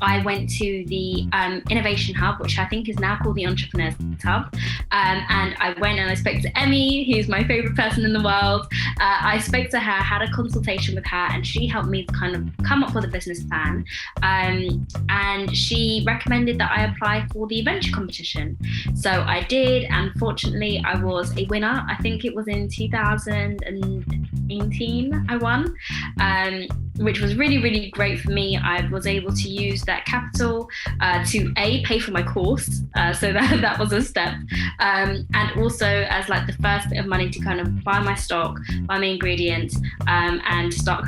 I went to the Innovation Hub, which I think is now called the Entrepreneurs Hub. And I went and I spoke to Emmy, who's my favorite person in the world. I spoke to her, had a consultation with her, and she helped me kind of come up with a business plan. And she recommended that I apply for the venture competition. So I did, and fortunately I was a winner. I think it was in 2018 I won, which was really, really great for me. I was able to use that capital to pay for my course, so that was a step, and also as like the first bit of money to kind of buy my stock, buy my ingredients, and start.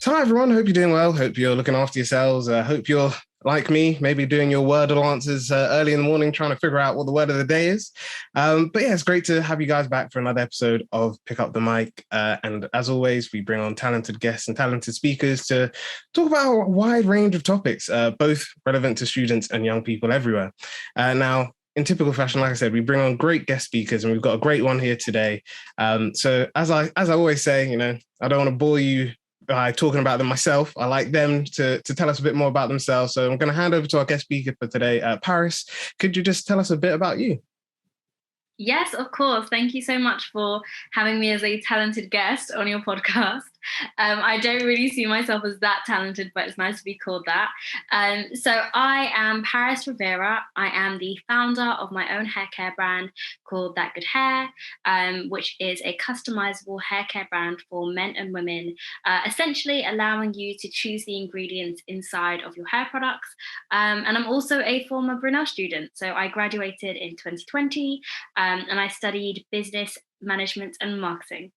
So hi everyone, hope you're doing well, hope you're looking after yourselves, hope you're like me, maybe doing your Wordle answers early in the morning, trying to figure out what the word of the day is. But yeah, it's great to have you guys back for another episode of Pick Up the Mic. And as always, we bring on talented guests and talented speakers to talk about a wide range of topics, both relevant to students and young people everywhere. Now, in typical fashion, like I said, we bring on great guest speakers, and we've got a great one here today. So as I always say, you know, I don't want to bore you by talking about them myself. I like them to tell us a bit more about themselves. So I'm going to hand over to our guest speaker for today, Paris. Could you just tell us a bit about you? Yes, of course. Thank you so much for having me as a talented guest on your podcast. I don't really see myself as that talented, but it's nice to be called that. So I am Paris Reveira. I am the founder of my own hair care brand called That Good Hair, which is a customizable hair care brand for men and women, essentially allowing you to choose the ingredients inside of your hair products. And I'm also a former Brunel student. So I graduated in 2020, and I studied business management and marketing.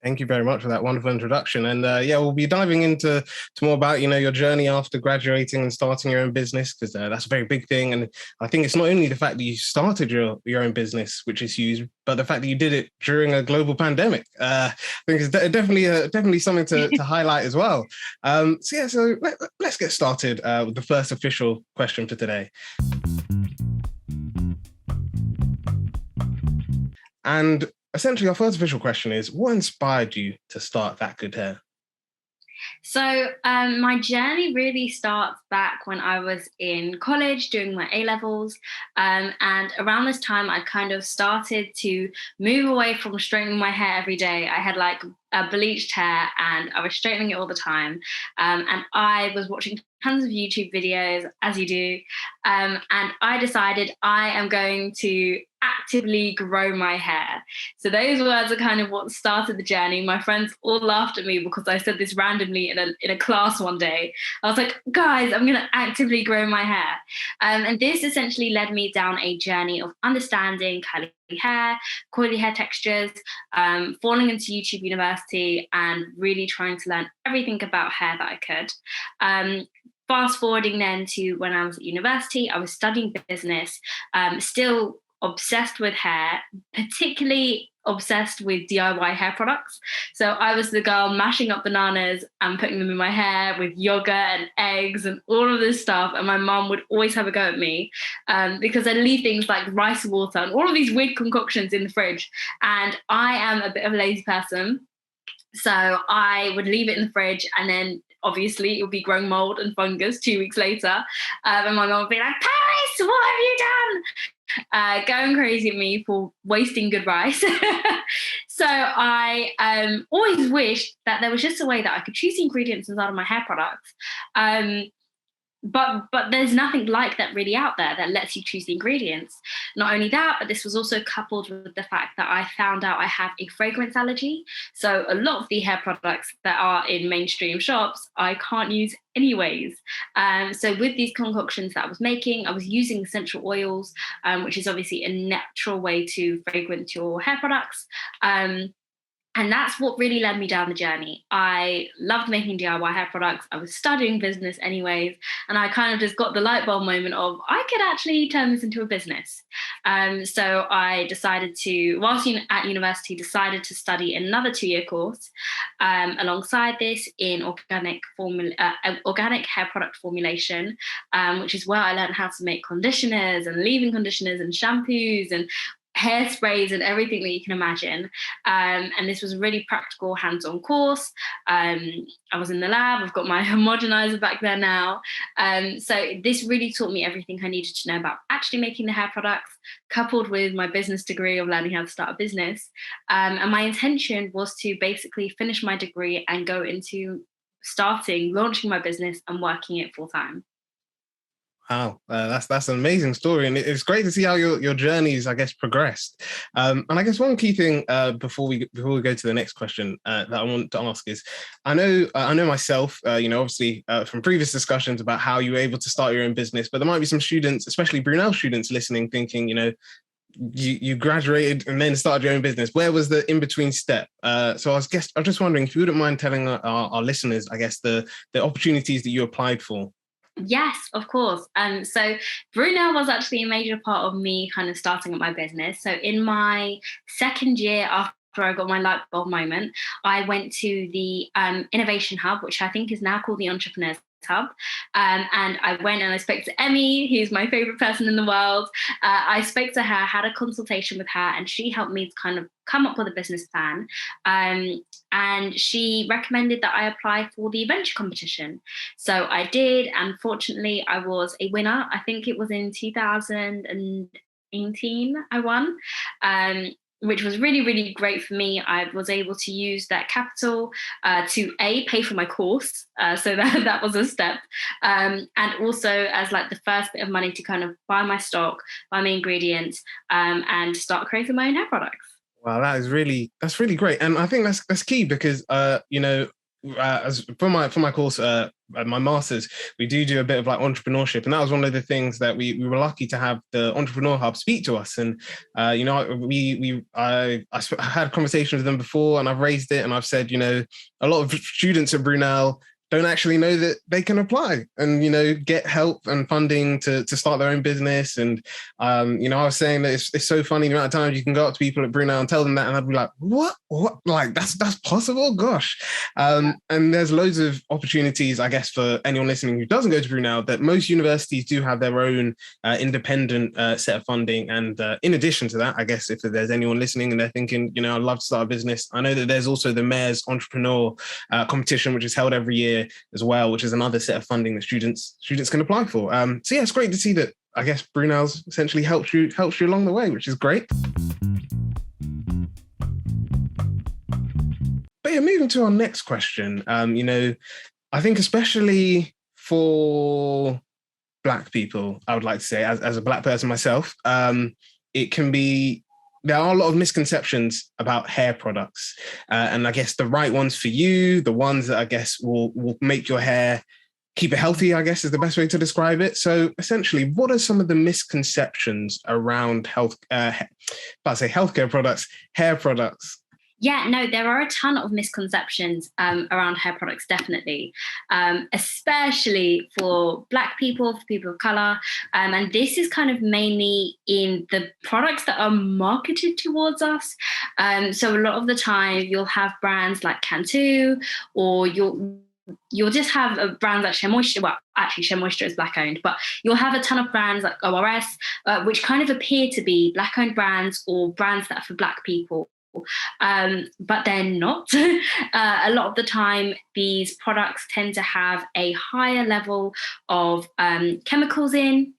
Thank you very much for that wonderful introduction. And yeah, we'll be diving into more about, you know, your journey after graduating and starting your own business, because that's a very big thing. And I think it's not only the fact that you started your own business, which is huge, but the fact that you did it during a global pandemic. I think it's definitely something to highlight as well. So let's get started with the first official question for today. And essentially, our first official question is, what inspired you to start That Good Hair? So my journey really starts back when I was in college doing my A-levels. And around this time, I kind of started to move away from straightening my hair every day. I had like a bleached hair and I was straightening it all the time. And I was watching tons of YouTube videos, as you do. And I decided I am going to actively grow my hair. So those words are kind of what started the journey. My friends all laughed at me because I said this randomly in a class one day. I was like, guys, I'm going to actively grow my hair. And this essentially led me down a journey of understanding curly hair, coily hair textures, falling into YouTube University and really trying to learn everything about hair that I could. Fast forwarding then to when I was at university, I was studying business, still obsessed with hair, particularly obsessed with DIY hair products. So I was the girl mashing up bananas and putting them in my hair with yogurt and eggs and all of this stuff. And my mum would always have a go at me because I'd leave things like rice water and all of these weird concoctions in the fridge. And I am a bit of a lazy person. So I would leave it in the fridge, and then obviously it would be growing mold and fungus 2 weeks later. And my mum would be like, Paris, what have you done? Going crazy at me for wasting good rice. So I always wished that there was just a way that I could choose the ingredients inside of my hair products. But there's nothing like that really out there that lets you choose the ingredients. Not only that, but this was also coupled with the fact that I found out I have a fragrance allergy. So a lot of the hair products that are in mainstream shops, I can't use anyways. So with these concoctions that I was making, I was using essential oils, which is obviously a natural way to fragrance your hair products. And that's what really led me down the journey. I loved making DIY hair products. I was studying business anyways. And I kind of just got the light bulb moment of, I could actually turn this into a business. So I decided to, whilst at university, decided to study another 2-year course alongside this in organic hair product formulation, which is where I learned how to make conditioners and leave-in conditioners and shampoos and hairsprays and everything that you can imagine. And this was a really practical, hands-on course. I was in the lab. I've got my homogenizer back there now. So this really taught me everything I needed to know about actually making the hair products, coupled with my business degree of learning how to start a business. And my intention was to basically finish my degree and go into launching my business and working it full time. Wow, that's an amazing story, and it's great to see how your journeys, I guess, progressed. And I guess one key thing before we go to the next question that I want to ask is, I know myself, obviously from previous discussions about how you were able to start your own business, but there might be some students, especially Brunel students, listening, thinking, you graduated and then started your own business. Where was the in-between step? So I'm just wondering if you wouldn't mind telling our listeners, I guess, the opportunities that you applied for. Yes, of course. So Brunel was actually a major part of me kind of starting up my business. So in my second year after I got my light bulb moment, I went to the Innovation Hub, which I think is now called the Entrepreneurs Hub. And I went and I spoke to Emmy, who's my favorite person in the world. I spoke to her, had a consultation with her, and she helped me to kind of come up with a business plan. And she recommended that I apply for the venture competition. So I did, and fortunately I was a winner. I think it was in 2018 I won. Which was really, really great for me. I was able to use that capital to pay for my course. So that was a step. And also as like the first bit of money to kind of buy my stock, buy my ingredients, and start creating my own hair products. Wow, that's really great. And I think that's key because, as for my course, my master's, we do a bit of like entrepreneurship, and that was one of the things that we were lucky to have the Entrepreneur Hub speak to us. And I had conversations with them before, and I've raised it, and I've said, a lot of students at Brunel don't actually know that they can apply and, get help and funding to start their own business. And, I was saying that it's so funny the amount of times you can go up to people at Brunel and tell them that, and I'd be like, what? Like, that's possible? Gosh. And there's loads of opportunities, I guess, for anyone listening who doesn't go to Brunel, that most universities do have their own independent set of funding. And in addition to that, I guess if there's anyone listening and they're thinking, I'd love to start a business, I know that there's also the Mayor's Entrepreneur competition, which is held every year as well, which is another set of funding that students can apply for. So yeah, it's great to see that, I guess, Brunel's essentially helps you along the way, which is great. But yeah, moving to our next question, I think especially for Black people, I would like to say, as a Black person myself, there are a lot of misconceptions about hair products, and I guess the right ones for you, the ones that I guess will make your hair, keep it healthy, I guess is the best way to describe it. So essentially, what are some of the misconceptions around healthcare products, hair products? Yeah, no, there are a ton of misconceptions around hair products, definitely, especially for Black people, for people of color. And this is kind of mainly in the products that are marketed towards us. So a lot of the time you'll have brands like Cantu, or you'll just have a brand like Shea Moisture. Well, actually, Shea Moisture is Black owned, but you'll have a ton of brands like ORS, which kind of appear to be Black owned brands or brands that are for Black people. But they're not. A lot of the time, these products tend to have a higher level of chemicals in.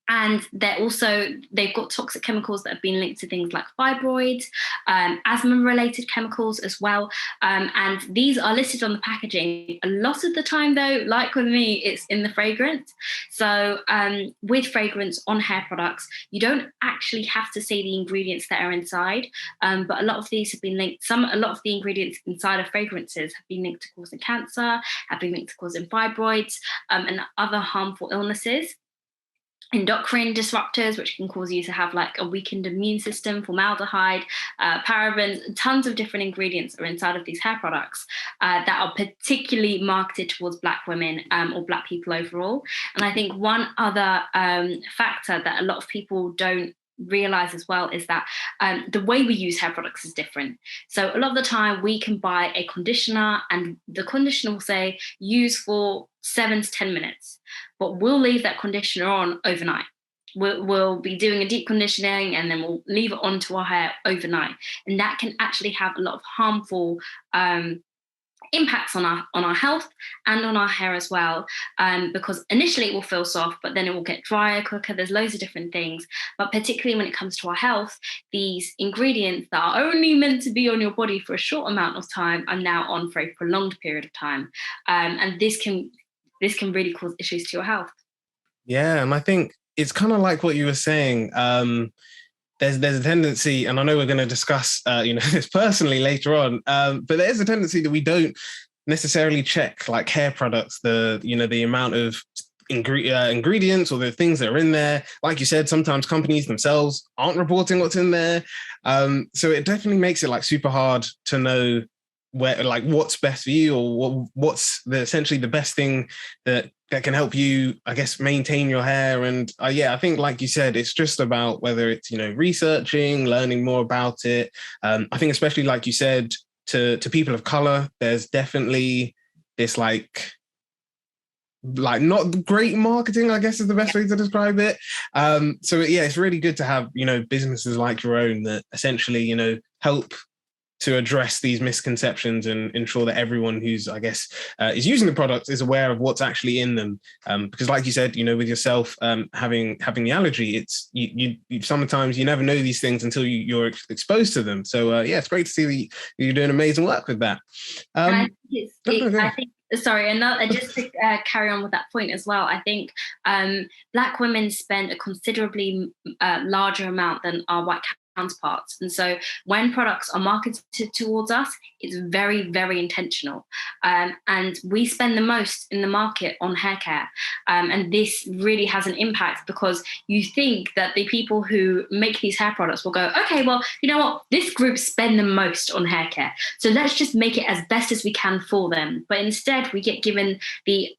And they've got toxic chemicals that have been linked to things like fibroids, asthma-related chemicals as well. And these are listed on the packaging. A lot of the time, though, like with me, it's in the fragrance. So with fragrance on hair products, you don't actually have to say the ingredients that are inside. But a lot of these have been linked. A lot of the ingredients inside of fragrances have been linked to causing cancer, have been linked to causing fibroids, and other harmful illnesses. Endocrine disruptors, which can cause you to have like a weakened immune system, formaldehyde, parabens, tons of different ingredients are inside of these hair products that are particularly marketed towards Black women or Black people overall. And I think one other factor that a lot of people don't realize as well is that the way we use hair products is different. So a lot of the time we can buy a conditioner and the conditioner will say use for 7 to 10 minutes, but we'll leave that conditioner on overnight. we'll be doing a deep conditioning and then we'll leave it onto our hair overnight, and that can actually have a lot of harmful impacts on our health and on our hair as well, because initially it will feel soft, but then it will get drier quicker. There's loads of different things, but particularly when it comes to our health, these ingredients that are only meant to be on your body for a short amount of time are now on for a prolonged period of time, and this can really cause issues to your health. Yeah, and I think it's kind of like what you were saying. There's a tendency, and I know we're going to discuss this personally later on, but there's a tendency that we don't necessarily check like hair products, the amount of ingredients or the things that are in there. Like you said, sometimes companies themselves aren't reporting what's in there, so it definitely makes it like super hard to know where, like, what's best for you, or what's essentially the best thing that can help you, I guess, maintain your hair. And I think, like you said, it's just about whether it's, researching, learning more about it. I think especially, like you said, to people of color, there's definitely this like not great marketing, I guess is the best way to describe it. So it's really good to have, businesses like your own that essentially, help to address these misconceptions and ensure that everyone who's, I guess, is using the product is aware of what's actually in them. Because like you said, with yourself having the allergy, it's you sometimes you never know these things until you're exposed to them. So it's great to see that you're doing amazing work with that. I think sorry, and just to carry on with that point as well, I think Black women spend a considerably larger amount than our white counterparts. And so when products are marketed towards us, it's very, very intentional. And we spend the most in the market on hair care. And this really has an impact because you think that the people who make these hair products will go, okay, well, you know what? This group spend the most on hair care, so let's just make it as best as we can for them. But instead, we get given the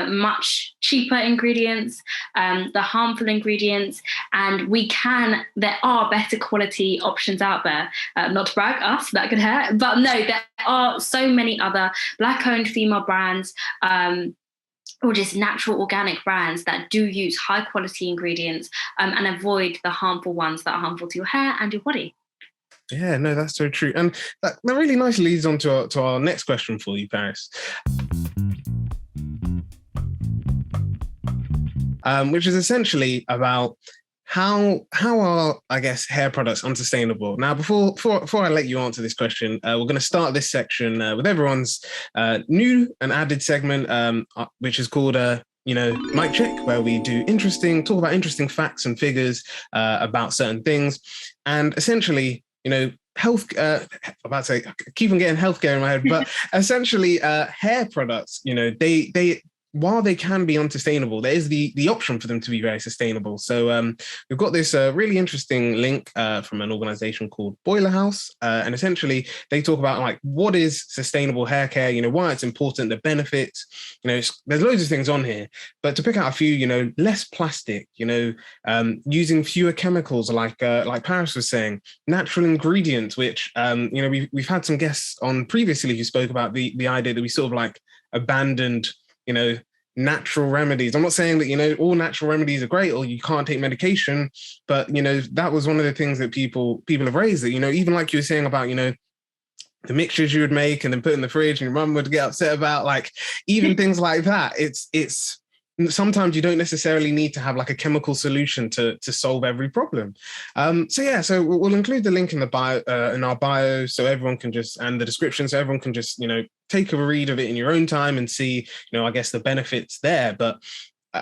much cheaper ingredients, the harmful ingredients, and there are better quality options out there. Not to brag, us, that could hurt, but no, there are so many other Black-owned female brands, or just natural organic brands that do use high quality ingredients and avoid the harmful ones that are harmful to your hair and your body. Yeah, no, that's so true. And that really nicely leads on to our next question for you, Paris. Which is essentially about how are, I guess, hair products unsustainable? Now, before I let you answer this question, we're going to start this section with everyone's new and added segment, which is called Mic Check, where we talk about interesting facts and figures about certain things, and essentially, health. I'm about to say, I keep on getting healthcare in my head, but essentially, hair products, they while they can be unsustainable, there is the option for them to be very sustainable. So we've got this really interesting link from an organization called Boiler House. And essentially, they talk about like what is sustainable hair care, why it's important, the benefits. There's loads of things on here. But to pick out a few, less plastic, using fewer chemicals, like Paris was saying, natural ingredients, which, we've had some guests on previously who spoke about the idea that we sort of like abandoned natural remedies. I'm not saying that, all natural remedies are great or you can't take medication, but, that was one of the things that people have raised, that, even like you were saying about, the mixtures you would make and then put in the fridge and your mum would get upset about, like, even things like that. It's sometimes you don't necessarily need to have like a chemical solution to solve every problem. So we'll include the link in the bio, in our bio, so everyone can and the description, so everyone can just, take a read of it in your own time and see, I guess the benefits there. But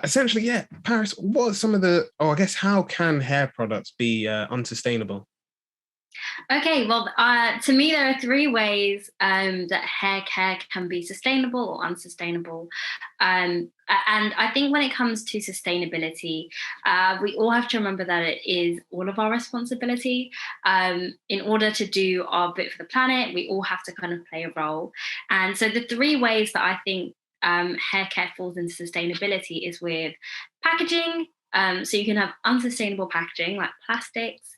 essentially, Paris, what are some of how can hair products be unsustainable? Okay, well, to me, there are three ways that hair care can be sustainable or unsustainable. And I think when it comes to sustainability, we all have to remember that it is all of our responsibility. In order to do our bit for the planet, we all have to kind of play a role. And so the three ways that I think hair care falls into sustainability is with packaging. So you can have unsustainable packaging like plastics.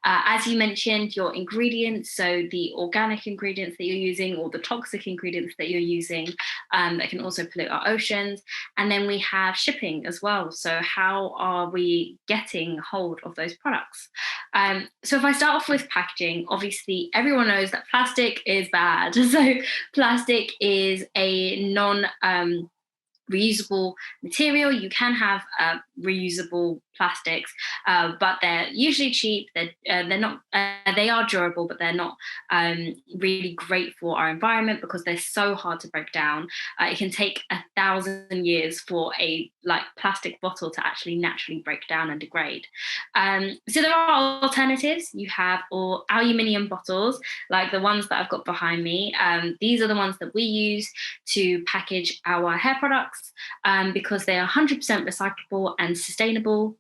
As you mentioned, your ingredients, so the organic ingredients that you're using or the toxic ingredients that you're using, that can also pollute our oceans. And then we have shipping as well. So how are we getting hold of those products? So if I start off with packaging, obviously everyone knows that plastic is bad. So plastic is a reusable material. You can have reusable plastics, but they're usually cheap. They're not. They are durable, but they're not really great for our environment because they're so hard to break down. It can take 1,000 years for a plastic bottle to actually naturally break down and degrade. So there are alternatives. You have aluminium bottles, like the ones that I've got behind me. These are the ones that we use to package our hair products because they are 100% recyclable and sustainable.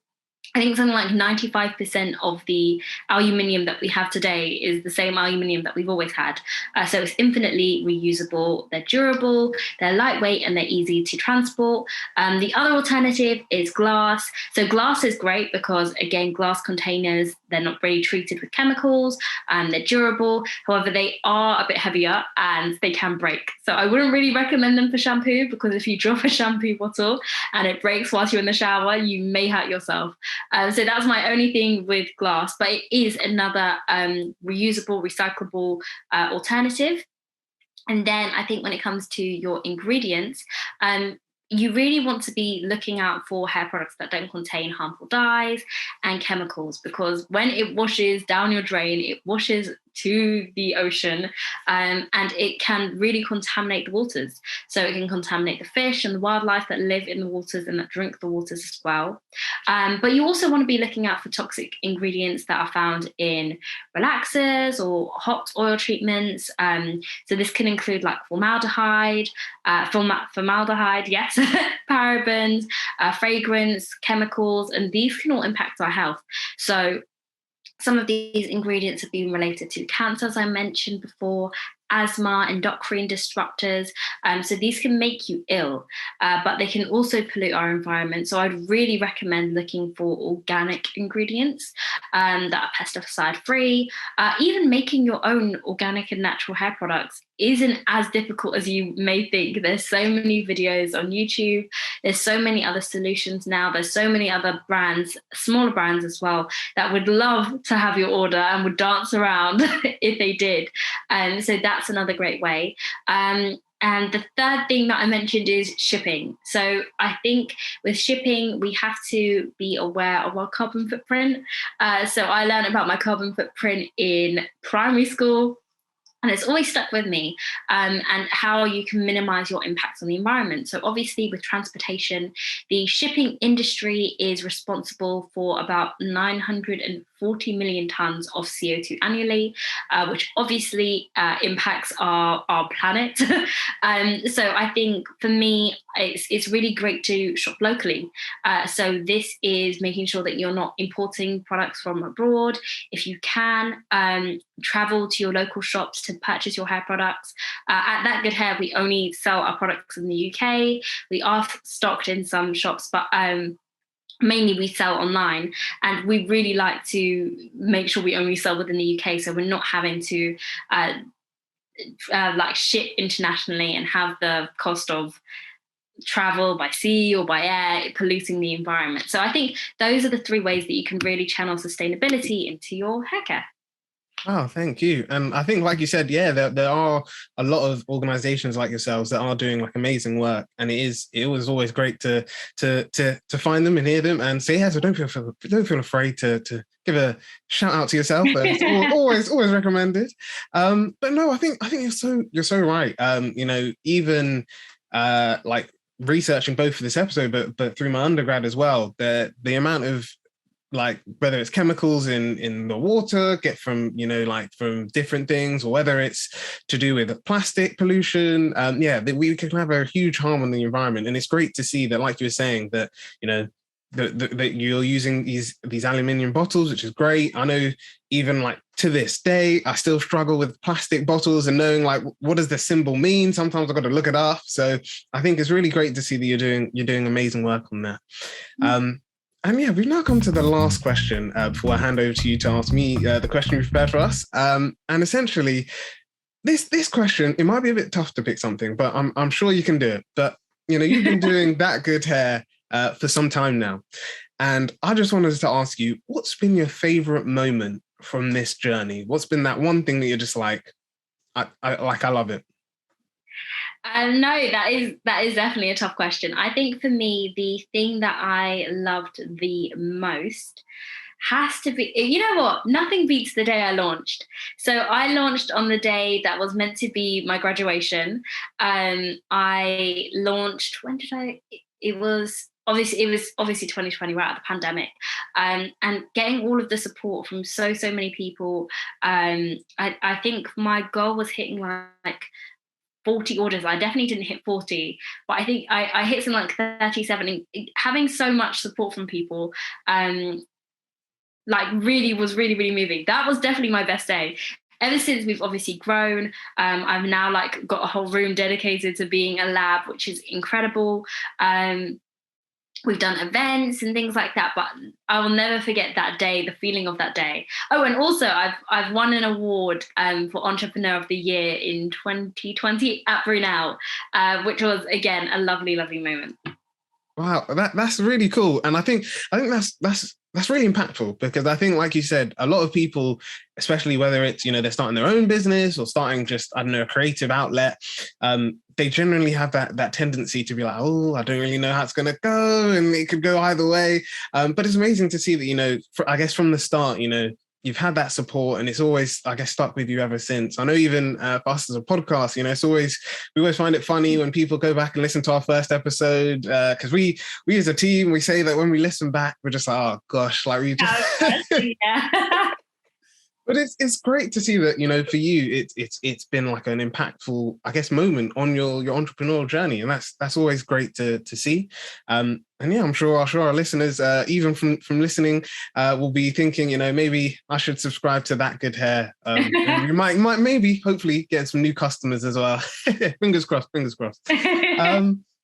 I think something like 95% of the aluminium that we have today is the same aluminium that we've always had. So it's infinitely reusable, they're durable, they're lightweight, and they're easy to transport. The other alternative is glass. So glass is great because, again, glass containers, they're not really treated with chemicals, and they're durable. However, they are a bit heavier and they can break. So I wouldn't really recommend them for shampoo because if you drop a shampoo bottle and it breaks whilst you're in the shower, you may hurt yourself. So that's my only thing with glass, but it is another reusable, recyclable alternative. And then I think when it comes to your ingredients, you really want to be looking out for hair products that don't contain harmful dyes and chemicals, because when it washes down your drain, it washes to the ocean, and it can really contaminate the waters. So it can contaminate the fish and the wildlife that live in the waters and that drink the waters as well. But you also want to be looking out for toxic ingredients that are found in relaxers or hot oil treatments. So this can include like formaldehyde, yes, parabens, fragrance, chemicals, and these can all impact our health. So some of these ingredients have been related to cancer, as I mentioned before, asthma, endocrine disruptors. So these can make you ill, but they can also pollute our environment. So I'd really recommend looking for organic ingredients that are pesticide-free. Even making your own organic and natural hair products isn't as difficult as you may think. There's so many videos on YouTube. There's so many other solutions now. There's so many other brands, smaller brands as well, that would love to have your order and would dance around if they did. So that's another great way. And the third thing that I mentioned is shipping. So I think with shipping, we have to be aware of our carbon footprint. So I learned about my carbon footprint in primary school, and it's always stuck with me, and how you can minimize your impacts on the environment. So obviously with transportation, the shipping industry is responsible for about 940 million tons of CO2 annually, which obviously impacts our planet. So I think for me, it's really great to shop locally. So this is making sure that you're not importing products from abroad. If you can, travel to your local shops to purchase your hair products. At That Good Hair, we only sell our products in the UK. We are stocked in some shops, but mainly we sell online, and we really like to make sure we only sell within the UK, so we're not having to ship internationally and have the cost of travel by sea or by air polluting the environment. So I think those are the three ways that you can really channel sustainability into your hair care. Oh, thank you. And I think, like you said, yeah, there are a lot of organizations like yourselves that are doing like amazing work, and it was always great to find them and hear them and say, yeah, so don't feel afraid to give a shout out to yourself. It's always recommended. But no, I think you're so right. Even like researching both for this episode, but through my undergrad as well, the amount of, like, whether it's chemicals in the water get from from different things, or whether it's to do with plastic pollution, that we can have a huge harm on the environment. And it's great to see that, like you were saying, that that you're using these aluminium bottles, which is great. I know even like to this day, I still struggle with plastic bottles and knowing like what does the symbol mean. Sometimes I've got to look it up. So I think it's really great to see that you're doing amazing work on that. And yeah, we've now come to the last question before I hand over to you to ask me the question you prepared for us. And essentially, this question, it might be a bit tough to pick something, but I'm sure you can do it. But you've been doing that good hair for some time now, and I just wanted to ask you, what's been your favorite moment from this journey? What's been that one thing that you're just like, I love it? No, that is definitely a tough question. I think for me, the thing that I loved the most has to be, you know what? Nothing beats the day I launched. So I launched on the day that was meant to be my graduation. I launched, when did I? It was obviously 2020, right at the pandemic, and getting all of the support from so many people. I think my goal was hitting like 40 orders. I definitely didn't hit 40, but I think I hit something like 37. And having so much support from people, like really was really moving. That was definitely my best day. Ever since we've obviously grown, I've now like got a whole room dedicated to being a lab, which is incredible. We've done events and things like that, but I will never forget that day, the feeling of that day. Oh, and also I've won an award for Entrepreneur of the Year in 2020 at Brunel, which was again a lovely moment. Wow, that's really cool, and I think that's really impactful, because I think, like you said, a lot of people, especially whether it's they're starting their own business or starting just, I don't know, a creative outlet, they generally have that tendency to be like, oh, I don't really know how it's going to go, and it could go either way. But it's amazing to see that I guess from the start, you've had that support, and it's always, I guess, stuck with you ever since. I know even for us as a podcast, we always find it funny when people go back and listen to our first episode, because we as a team, we say that when we listen back, we're just like, oh gosh, like we just Yeah. But it's great to see that, for you, it's been like an impactful, I guess, moment on your entrepreneurial journey, and that's always great to see. And yeah, I'm sure our listeners, even from listening, will be thinking, maybe I should subscribe to That Good Hair. And you might maybe hopefully get some new customers as well. Fingers crossed.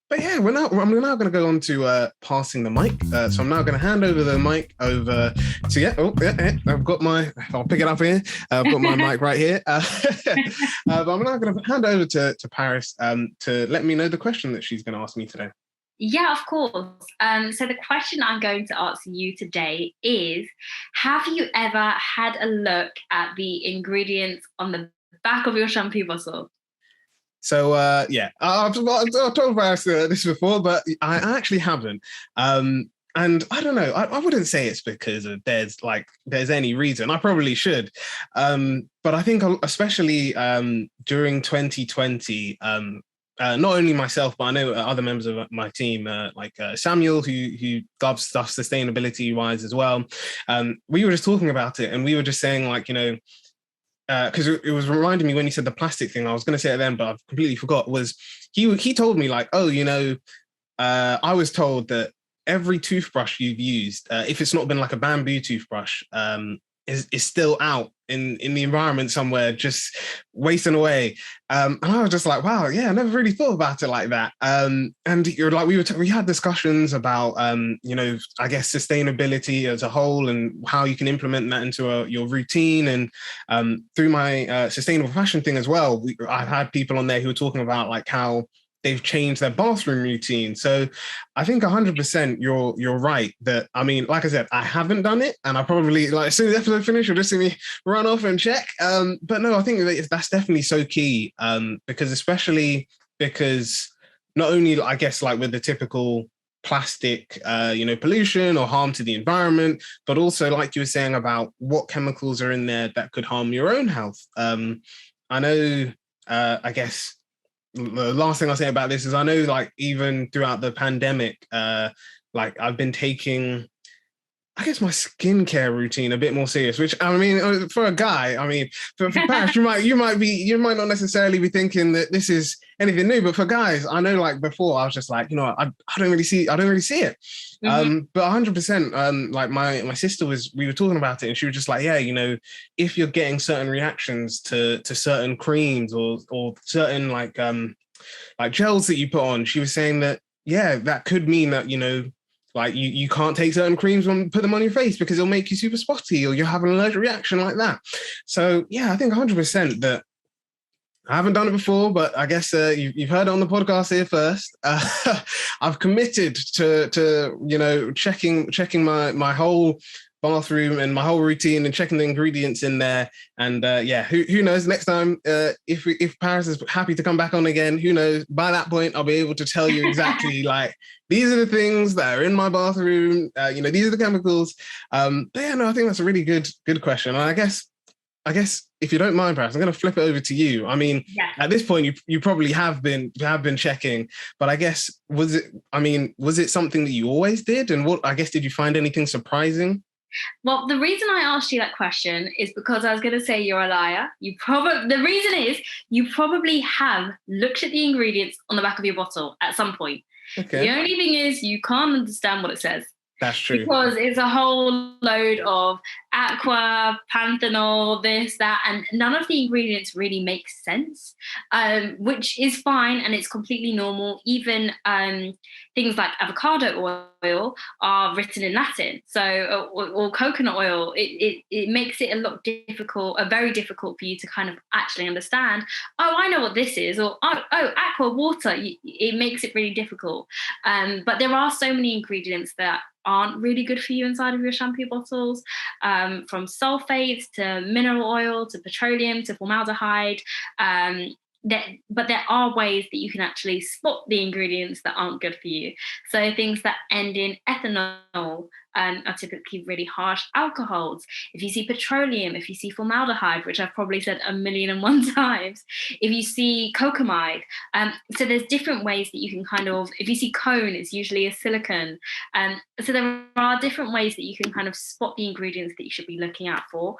But yeah, I'm now going to go on to passing the mic. So I'm now going to hand over the mic over to, I'll pick it up here. I've got my mic right here. But I'm now going to hand over to Paris to let me know the question that she's going to ask me today. Yeah, of course. So the question I'm going to ask you today is, have you ever had a look at the ingredients on the back of your shampoo bottle? So yeah, I've told Paris this before, but I actually haven't. And I don't know, I wouldn't say it's because there's any reason. I probably should. But I think especially during 2020, not only myself, but I know other members of my team, like Samuel, who loves stuff sustainability wise as well. We were just talking about it, and we were just saying, like, because it was reminding me when you said the plastic thing, I was going to say it then, but I've completely forgot, was he told me, like, oh, I was told that every toothbrush you've used, if it's not been like a bamboo toothbrush, is still out in the environment somewhere, just wasting away. And I was just like, wow, yeah, I never really thought about it like that. And you're like, we had discussions about, I guess sustainability as a whole and how you can implement that into your routine. And through my sustainable fashion thing as well, I've had people on there who were talking about like how they've changed their bathroom routine. So I think 100% you're right that, I mean, like I said, I haven't done it, and I probably, like, as soon as the episode finishes, you'll just see me run off and check. But no, I think that's definitely so key, especially because not only, I guess, like with the typical plastic, pollution or harm to the environment, but also, like you were saying, about what chemicals are in there that could harm your own health. I know, I guess, the last thing I'll say about this is, I know, like, even throughout the pandemic, like, I've been taking, I guess, my skincare routine a bit more serious, which, I mean, for a guy, I mean, for Paris, you might not necessarily be thinking that this is anything new, but for guys, I know, like, before I was just like, I don't really see it. Mm-hmm. But 100%, like my sister we were talking about it, and she was just like, yeah, if you're getting certain reactions to certain creams or certain like gels that you put on, she was saying that, yeah, that could mean that, like you can't take certain creams and put them on your face because it'll make you super spotty, or you'll have an allergic reaction like that. So yeah, I think 100% that I haven't done it before, but I guess you've heard it on the podcast here first. I've committed to checking my whole bathroom and my whole routine and checking the ingredients in there. And who knows? Next time, if Paris is happy to come back on again, who knows? By that point, I'll be able to tell you exactly like these are the things that are in my bathroom. These are the chemicals. But yeah, no, I think that's a really good question. And I guess if you don't mind, perhaps I'm going to flip it over to you. I mean, At this point, you probably have been checking, but I guess was it something that you always did? And did you find anything surprising? Well, the reason I asked you that question is because I was going to say you're a liar. The reason is you probably have looked at the ingredients on the back of your bottle at some point. Okay. The only thing is you can't understand what it says. That's true. Because it's a whole load of aqua, panthenol, this, that, and none of the ingredients really make sense, which is fine and it's completely normal. Even things like avocado oil are written in Latin, so or coconut oil. It makes it a lot difficult, very difficult for you to kind of actually understand. Oh, I know what this is, or aqua water. It makes it really difficult. But there are so many ingredients that aren't really good for you inside of your shampoo bottles, from sulfates to mineral oil to petroleum to formaldehyde. But there are ways that you can actually spot the ingredients that aren't good for you. So things that end in ethanol are typically really harsh alcohols. If you see petroleum, if you see formaldehyde, which I've probably said 1,000,001 times, if you see cocamide, so there's different ways that you can if you see cone, it's usually a silicone. So there are different ways that you can kind of spot the ingredients that you should be looking out for.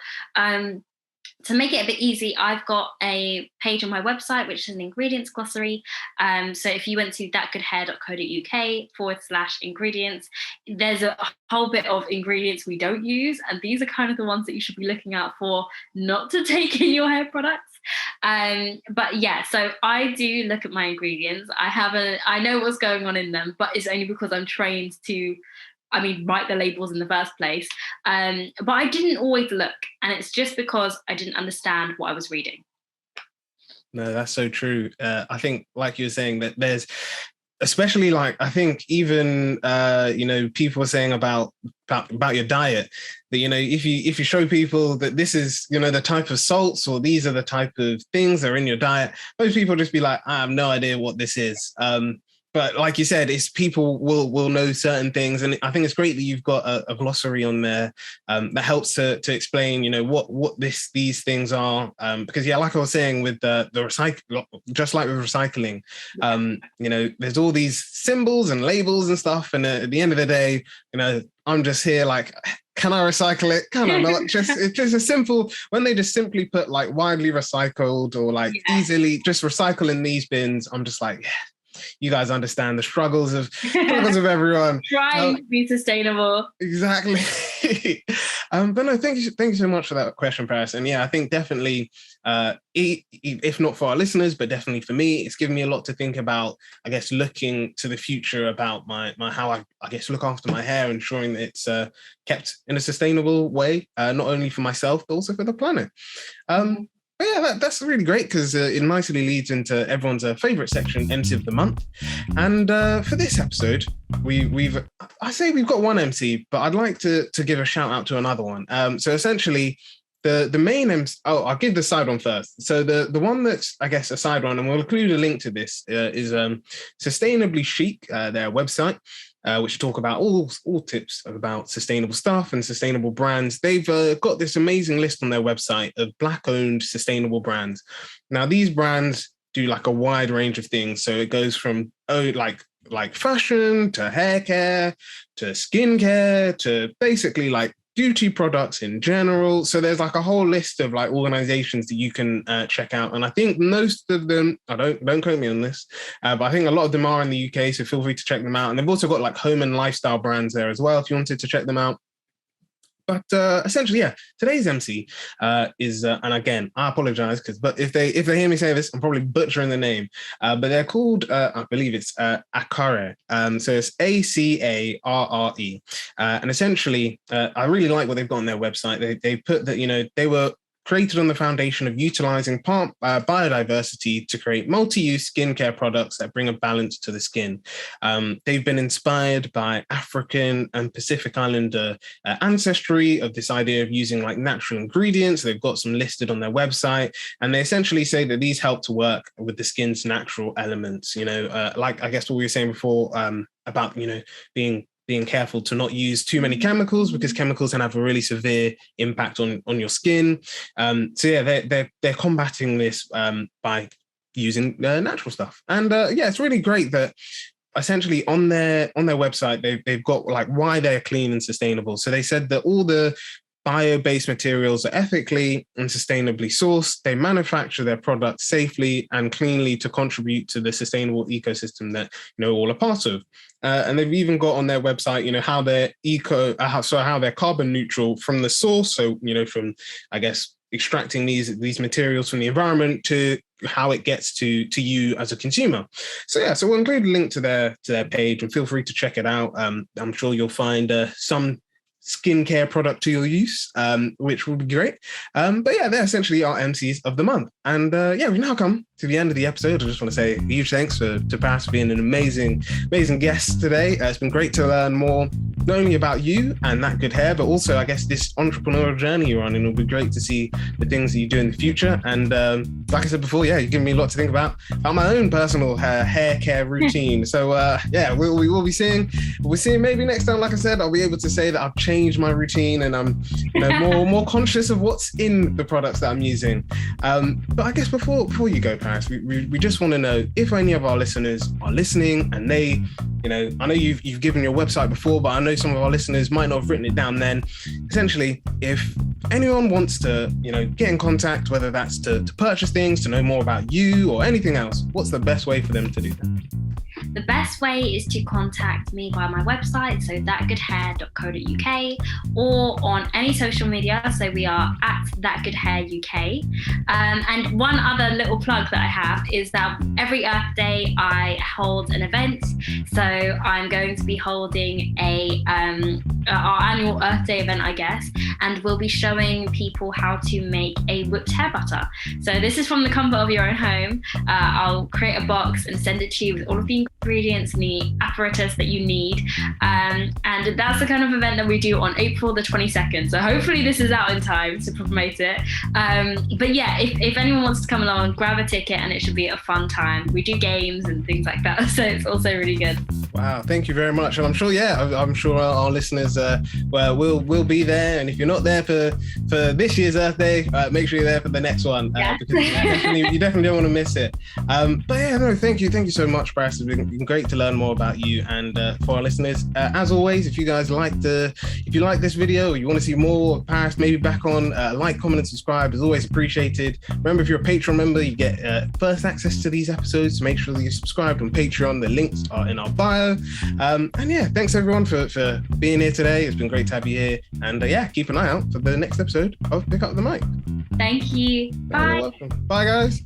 To make it a bit easy, I've got a page on my website, which is an ingredients glossary. So if you went to thatgoodhair.co.uk/ingredients, there's a whole bit of ingredients we don't use. And these are kind of the ones that you should be looking out for not to take in your hair products. But yeah, so I do look at my ingredients. I know what's going on in them, but it's only because I'm trained to write the labels in the first place. But I didn't always look, and it's just because I didn't understand what I was reading. No, that's so true. I think, like you were saying, that there's, especially like, I think even, people were saying about your diet, that, if you show people that this is, the type of salts or these are the type of things that are in your diet, most people just be like, I have no idea what this is. But like you said, it's people will know certain things, and I think it's great that you've got a glossary on there that helps to explain, what these things are. Because like I was saying with the recycle, just like with recycling, there's all these symbols and labels and stuff, and at the end of the day, I'm just here like, can I recycle it? Can I not? It's just a simple, when they just simply put like widely recycled or like easily just recycle in these bins, I'm just like, yeah. You guys understand the struggles of everyone trying to be sustainable. Exactly. But no, thank you so much for that question, Paris. And yeah, I think definitely, if not for our listeners, but definitely for me, it's given me a lot to think about. I guess looking to the future about my how I guess look after my hair, ensuring that it's kept in a sustainable way, not only for myself but also for the planet. But yeah, that's really great because it nicely leads into everyone's favorite section, MC of the Month. And for this episode, we've got one MC, but I'd like to give a shout out to another one. So essentially, the main MC. Oh, I'll give the side one first. So the one that's, I guess, a side one, and we'll include a link to this, is Sustainably Chic, their website. Which talk about all tips about sustainable stuff and sustainable brands. They've got this amazing list on their website of Black-owned sustainable brands. Now, these brands do like a wide range of things. So it goes from like fashion to hair care to skincare to basically like beauty products in general. So there's like a whole list of like organizations that you can check out. And I think most of them, don't quote me on this, but I think a lot of them are in the UK. So feel free to check them out. And they've also got like home and lifestyle brands there as well, if you wanted to check them out. But essentially, yeah, today's MC is, and again, I apologize but if they hear me say this, I'm probably butchering the name. But they're called, I believe it's AcARRE. So it's AcARRE. And essentially, I really like what they've got on their website. They put that, they were created on the foundation of utilizing plant biodiversity to create multi-use skincare products that bring a balance to the skin. They've been inspired by African and Pacific Islander ancestry of this idea of using like natural ingredients. They've got some listed on their website, and they essentially say that these help to work with the skin's natural elements. Like I guess what we were saying before about being careful to not use too many chemicals, because chemicals can have a really severe impact on your skin. So yeah, they're combating this by using natural stuff. And yeah, it's really great that essentially on their website they've got like why they're clean and sustainable. So they said that all the bio-based materials are ethically and sustainably sourced. They manufacture their products safely and cleanly to contribute to the sustainable ecosystem that all are part of. And they've even got on their website, how they're how they're carbon neutral from the source. So from I guess extracting these materials from the environment to how it gets to you as a consumer. So yeah, so we'll include a link to their page, and feel free to check it out. I'm sure you'll find some skincare product to your use, which will be great. But yeah, they're essentially our MCs of the month. And yeah, we've now come to the end of the episode. I just want to say a huge thanks to Paris for being an amazing guest today. It's been great to learn more, not only about you and That Good Hair, but also I guess this entrepreneurial journey you're on. And it'll be great to see the things that you do in the future. And like I said before, yeah, you've given me a lot to think about my own personal hair care routine. So yeah, we'll be seeing maybe next time, like I said, I'll be able to say that I've changed my routine and I'm more conscious of what's in the products that I'm using. But I guess before you go, Paris, we just want to know if any of our listeners are listening and they, I know you've given your website before, but I know some of our listeners might not have written it down then. Essentially, if anyone wants to, get in contact, whether that's to purchase things, to know more about you or anything else, what's the best way for them to do that? The best way is to contact me via my website, so thatgoodhair.co.uk, or on any social media. So we are at thatgoodhairuk. And one other little plug that I have is that every Earth Day I hold an event. So I'm going to be holding our annual Earth Day event, I guess, and we'll be showing people how to make a whipped hair butter. So this is from the comfort of your own home. I'll create a box and send it to you with all of the ingredients and the apparatus that you need. And that's the kind of event that we do on April the 22nd. So hopefully this is out in time to promote it. But yeah, if anyone wants to come along, grab a ticket and it should be a fun time. We do games and things like that. So it's also really good. Wow, thank you very much. And I'm sure our listeners will be there. And if you're not there for this year's Earth Day, make sure you're there for the next one, because you definitely don't want to miss it. But yeah, no, thank you so much, Paris. It's been great to learn more about you. And for our listeners, as always, if you guys like this video, or you want to see more of Paris, maybe back on, like, comment, and subscribe is always appreciated. Remember, if you're a Patreon member, you get first access to these episodes. So make sure that you're subscribed on Patreon. The links are in our bio. And yeah, thanks everyone for being here today. It's been great to have you here. And yeah, keep an eye out for the next episode of Pick Up the Mic. Thank you. Bye. You're welcome. Bye, guys.